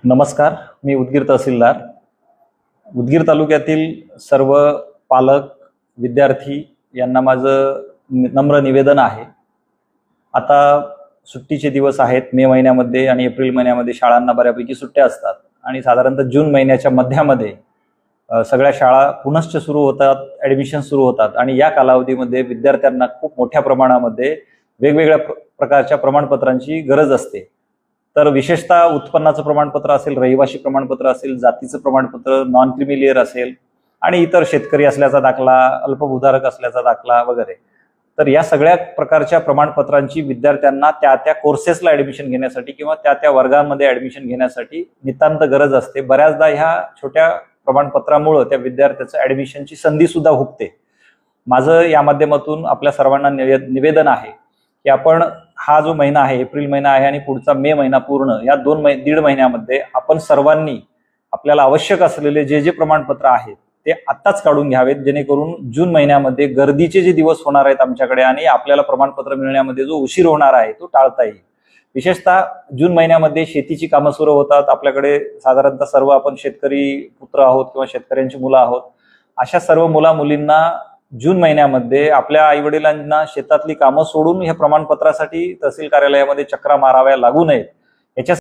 नमस्कार. मी उदगीर तहसीलदार. उदगीर तालुक्यातील सर्व पालक, विद्यार्थी यांना माझं नम्र निवेदन आहे. आता सुट्टीचे दिवस आहेत. मे महिन्यामध्ये आणि एप्रिल महिन्यामध्ये शाळांना बऱ्यापैकी सुट्ट्या असतात आणि साधारणतः जून महिन्याच्या मध्यामध्ये सगळ्या शाळा पुनश्च सुरू होतात, ॲडमिशन सुरू होतात आणि या कालावधीमध्ये विद्यार्थ्यांना खूप मोठ्या प्रमाणामध्ये वेगवेगळ्या प्रकारच्या प्रमाणपत्रांची गरज असते. तर विशेषतः उत्पन्नाचं प्रमाणपत्र असेल, रहिवासी प्रमाणपत्र असेल, जातीचं प्रमाणपत्र, नॉन क्रिमिलियर असेल आणि इतर शेतकरी असल्याचा दाखला, अल्पभूधारक असल्याचा दाखला वगैरे. तर या सगळ्या प्रकारच्या प्रमाणपत्रांची विद्यार्थ्यांना त्या त्या कोर्सेसला ॲडमिशन घेण्यासाठी किंवा त्या त्या वर्गांमध्ये ॲडमिशन घेण्यासाठी नितांत गरज असते. बऱ्याचदा ह्या छोट्या प्रमाणपत्रामुळे त्या विद्यार्थ्याचं ॲडमिशनची संधी सुद्धा हुकते. माझं या माध्यमातून आपल्या सर्वांना निवेदन आहे की आपण हा जो महिना आहे, एप्रिल महिना आहे आणि पुढचा मे महिना पूर्ण, या दीड महिन्यामध्ये आपण सर्वांनी आपल्याला आवश्यक असलेले जे जे प्रमाणपत्र आहेत ते आत्ताच काढून घ्यावेत, जेणेकरून जून महिन्यामध्ये गर्दीचे जे दिवस होणार आहेत आमच्याकडे आणि आपल्याला प्रमाणपत्र मिळण्यामध्ये जो उशीर होणार आहे तो टाळता येईल. विशेषतः जून महिन्यामध्ये शेतीची कामं सुरू होतात. आपल्याकडे साधारणतः सर्व आपण शेतकरी पुत्र आहोत किंवा शेतकऱ्यांची मुलं आहोत. अशा सर्व मुला मुलींना जून महिन्यामध्ये आपल्या आईवडिलांना शेतातली कामं सोडून ह्या प्रमाणपत्रासाठी तहसील कार्यालयामध्ये चक्रा माराव्या लागू नयेत याच्या